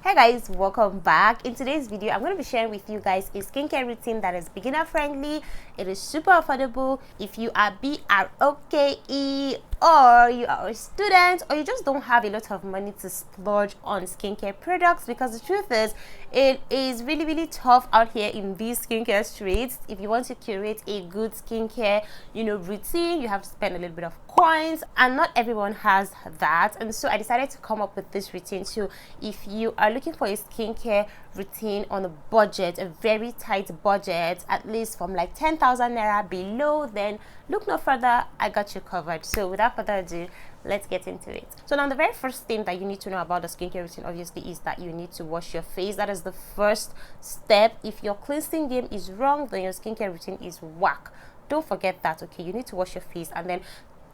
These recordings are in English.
Hey guys, welcome back. In today's video I'm going to be sharing with you guys a skincare routine that is beginner friendly. It is super affordable. If you are BROKE or you are a student or you just don't have a lot of money to splurge on skincare products, because the truth is it is really tough out here in these skincare streets. If you want to curate a good skincare routine, you have to spend a little bit of coins, and not everyone has that. And so I decided to come up with this routine. So if you are looking for a skincare routine on a budget, a very tight budget, at least from like 10,000 naira below, then look no further, I got you covered. So without further ado, let's get into it. So now the very first thing that you need to know about the skincare routine obviously is that you need to wash your face. That is the first step. If your cleansing game is wrong, then your skincare routine is whack. Don't forget that. Okay, you need to wash your face. And then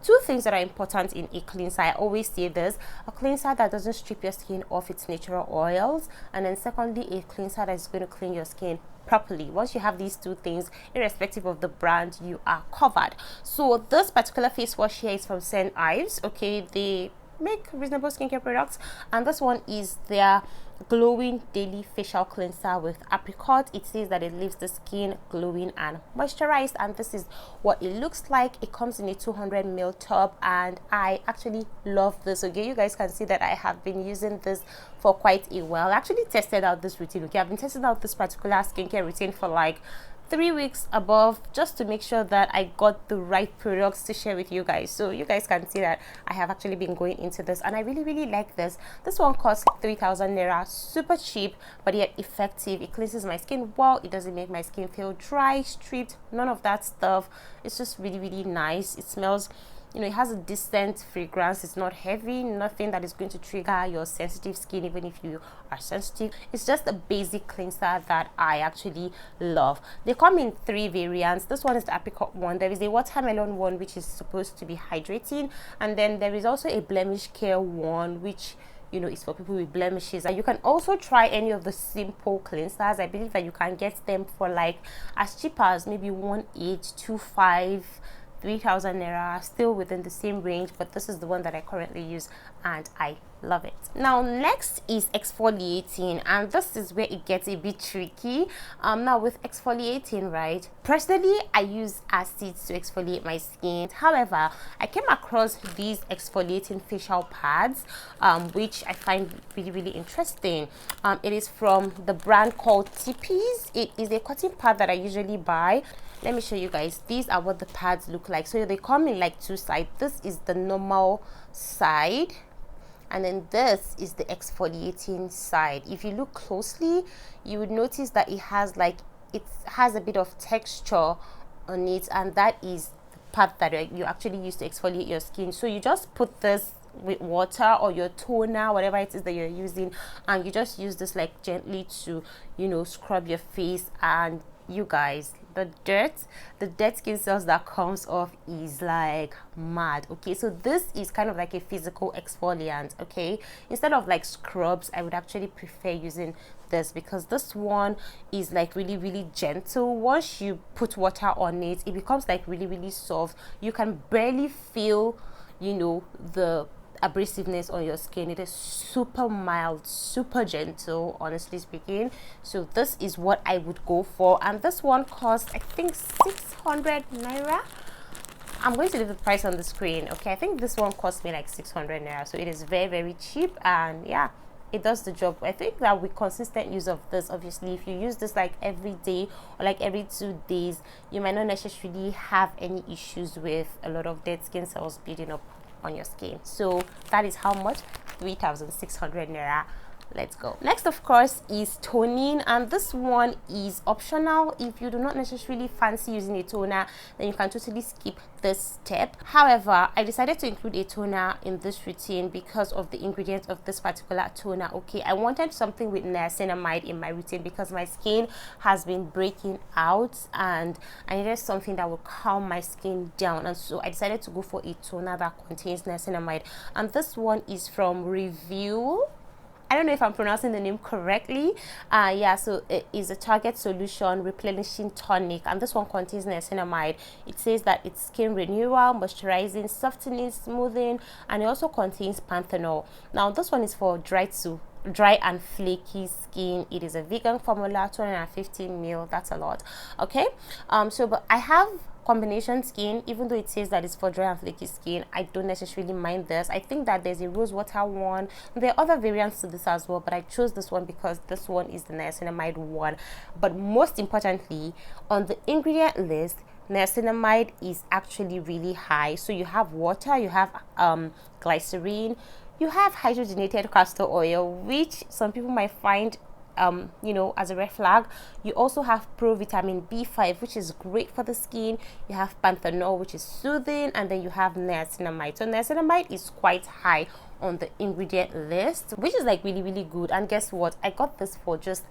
two things that are important in a cleanser, I always say this: a cleanser that doesn't strip your skin of its natural oils, and then secondly, a cleanser that is going to clean your skin properly. Once you have these two things, irrespective of the brand, you are covered. So this particular face wash here is from St.Ives. Okay, they make reasonable skincare products, and this one is their glowing daily facial cleanser with apricot. It says that it leaves the skin glowing and moisturized, and this is what it looks like. It comes in a 200 ml tub, and I actually love this. Okay, you guys can see that I have been using this for quite a while. I actually tested out this routine. Okay, I've been testing out this particular skincare routine for like 3 weeks above, just to make sure that I got the right products to share with you guys. So you guys can see that I have actually been going into this, and I really like this. This one costs 3,000 naira, super cheap but yet effective. It cleanses my skin well. It doesn't make my skin feel dry, stripped, none of that stuff. It's just really nice. It smells, it has a decent fragrance. It's not heavy, nothing that is going to trigger your sensitive skin, even if you are sensitive. It's just a basic cleanser that I actually love. They come in 3 variants. This one is the apricot one. There is a watermelon one, which is supposed to be hydrating, and then there is also a blemish care one, which is for people with blemishes. And you can also try any of the simple cleansers. I believe that you can get them for like as cheap as maybe 1825, 3,000 naira, still within the same range, but this is the one that I currently use and I love it. Now next is exfoliating, and this is where it gets a bit tricky. Now with exfoliating, right, personally I use acids to exfoliate my skin. However, I came across these exfoliating facial pads, which I find really interesting. It is from the brand called Tippy. It is a cotton pad that I usually buy. Let me show you guys. These are what the pads look like. So they come in like 2 sides. This is the normal side, and then this is the exfoliating side. If you look closely, you would notice that it has a bit of texture on it, and that is the part that you actually use to exfoliate your skin. So you just put this with water or your toner, whatever it is that you're using, and you just use this like gently to scrub your face. And you guys, the dead skin cells that comes off is like mad. Okay, so this is kind of like a physical exfoliant. Okay, instead of like scrubs, I would actually prefer using this, because this one is like really gentle. Once you put water on it, it becomes like really soft. You can barely feel the abrasiveness on your skin. It is super mild, super gentle, honestly speaking. So this is what I would go for, and this one costs I think 600 naira. I'm going to leave the price on the screen. Okay, I think this one cost me like 600 naira, so it is very cheap, and yeah, it does the job. I think that with consistent use of this, obviously if you use this like every day or like every 2 days, you might not necessarily have any issues with a lot of dead skin cells building up on your skin. So that is how much, 3,600 naira. Let's go. Next, of course, is toning, and this one is optional. If you do not necessarily fancy using a toner, then you can totally skip this step. However, I decided to include a toner in this routine because of the ingredients of this particular toner. Okay, I wanted something with niacinamide in my routine because my skin has been breaking out and I needed something that would calm my skin down, and so I decided to go for a toner that contains niacinamide, and this one is from Revule. I don't know if I'm pronouncing the name correctly. Yeah, so it is a Target Solution Replenishing Tonic, and this one contains niacinamide. It says that it's skin renewal, moisturizing, softening, smoothing, and it also contains panthenol. Now this one is for dry to dry and flaky skin. It is a vegan formula, 250 ml. That's a lot. Okay, but I have combination skin. Even though it says that it's for dry and flaky skin, I don't necessarily mind this. I think that there's a rose water one. There are other variants to this as well, but I chose this one because this one is the niacinamide one. But most importantly, on the ingredient list, niacinamide is actually really high. So you have water, you have glycerin, you have hydrogenated castor oil, which some people might find as a red flag. You also have vitamin B5, which is great for the skin. You have panthenol, which is soothing, and then you have niacinamide. So niacinamide is quite high on the ingredient list, which is like really, really good. And guess what? I got this for just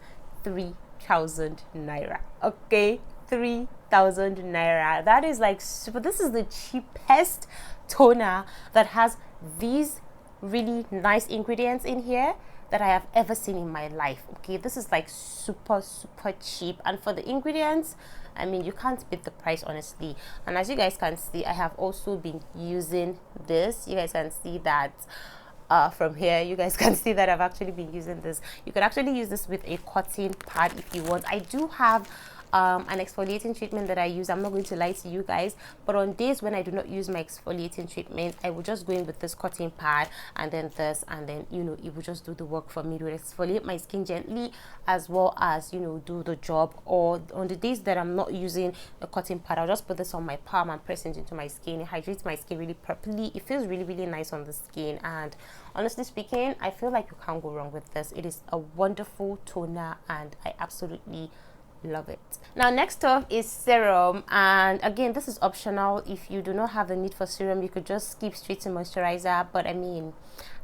3,000 naira. Okay, 3,000 naira. That is like super. This is the cheapest toner that has these really nice ingredients in here that I have ever seen in my life. Okay, this is like super cheap, and for the ingredients, I mean, you can't beat the price, honestly. And as you guys can see, I have also been using this. You guys can see that from here. You guys can see that I've actually been using this. You can actually use this with a cotton pad if you want. I do have an exfoliating treatment that I use. I'm not going to lie to you guys, but on days when I do not use my exfoliating treatment, I will just go in with this cotton pad and then this, and then it will just do the work for me to exfoliate my skin gently, as well as do the job. Or on the days that I'm not using a cotton pad, I'll just put this on my palm and press it into my skin. It hydrates my skin really properly. It feels really, really nice on the skin, and honestly speaking, I feel like you can't go wrong with this. It is a wonderful toner and I absolutely love it. Now next up is serum, and again, this is optional. If you do not have the need for serum, you could just skip straight to moisturizer, but I mean,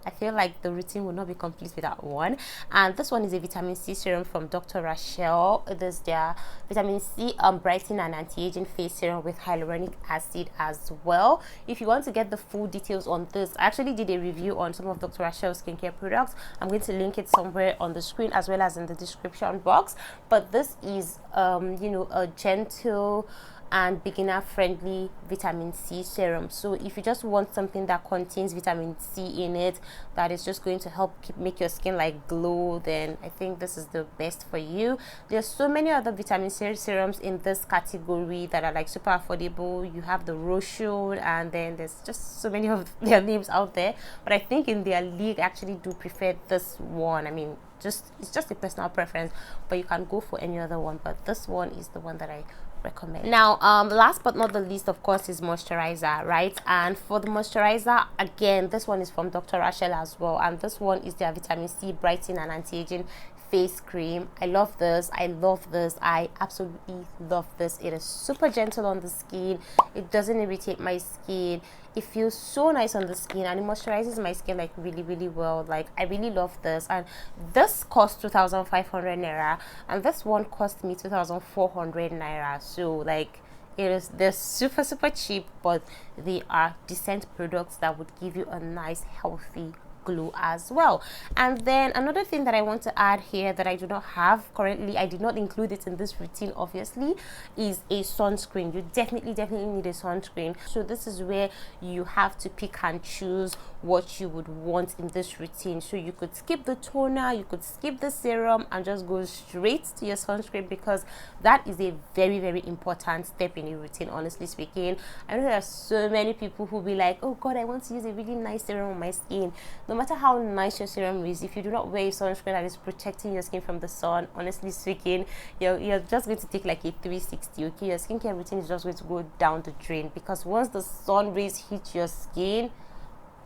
I feel like the routine will not be complete without one. And this one is a vitamin C serum from Dr. Rashel. It is their vitamin C brightening and anti-aging face serum with hyaluronic acid as well. If you want to get the full details on this, I actually did a review on some of Dr. Rashel's skincare products. I'm going to link it somewhere on the screen as well as in the description box. But this is a gentle and beginner friendly vitamin C serum. So if you just want something that contains vitamin C in it, that is just going to help make your skin like glow, then I think this is the best for you. There's so many other vitamin C serums in this category that are like super affordable. You have the Rashel, and then there's just so many of their names out there, but I think in their league I actually do prefer this one. I mean, it's just a personal preference, but you can go for any other one, but this one is the one that I recommend. Now last but not the least, of course, is moisturizer, right? And for the moisturizer, again, this one is from Dr. Rashel as well, and this one is their vitamin C brightening and anti-aging face cream. I love this. I absolutely love this. It is super gentle on the skin. It doesn't irritate my skin. It feels so nice on the skin, and it moisturizes my skin like really, really well. Like, I really love this. And this cost 2,500 naira, and this one cost me 2,400 naira. So like, they're super cheap, but they are decent products that would give you a nice healthy glow as well. And then another thing that I want to add here that I do not have currently, I did not include it in this routine obviously, is a sunscreen. You definitely need a sunscreen. So this is where you have to pick and choose what you would want in this routine. So you could skip the toner, you could skip the serum, and just go straight to your sunscreen, because that is a very important step in your routine. Honestly speaking, I know there are so many people who be like, oh god, I want to use a really nice serum on my skin. No matter how nice your serum is, if you do not wear a sunscreen that is protecting your skin from the sun, honestly speaking, you're just going to take like a 360. Okay, your skincare routine is just going to go down the drain, because once the sun rays hit your skin,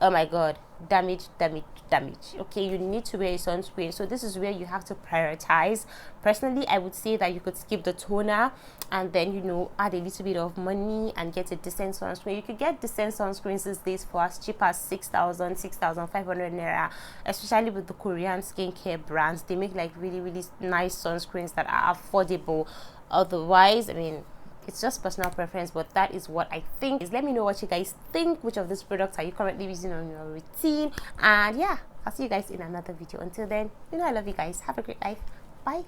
oh my god, damage. Okay, you need to wear a sunscreen. So this is where you have to prioritize. Personally, I would say that you could skip the toner and then add a little bit of money and get a decent sunscreen. You could get decent sunscreens these days for as cheap as 6,500 naira, especially with the Korean skincare brands. They make like really nice sunscreens that are affordable. Otherwise, I mean, it's just personal preference, but that is what I think. Let me know what you guys think. Which of these products are you currently using on your routine? And yeah, I'll see you guys in another video. Until then, I love you guys. Have a great life. Bye.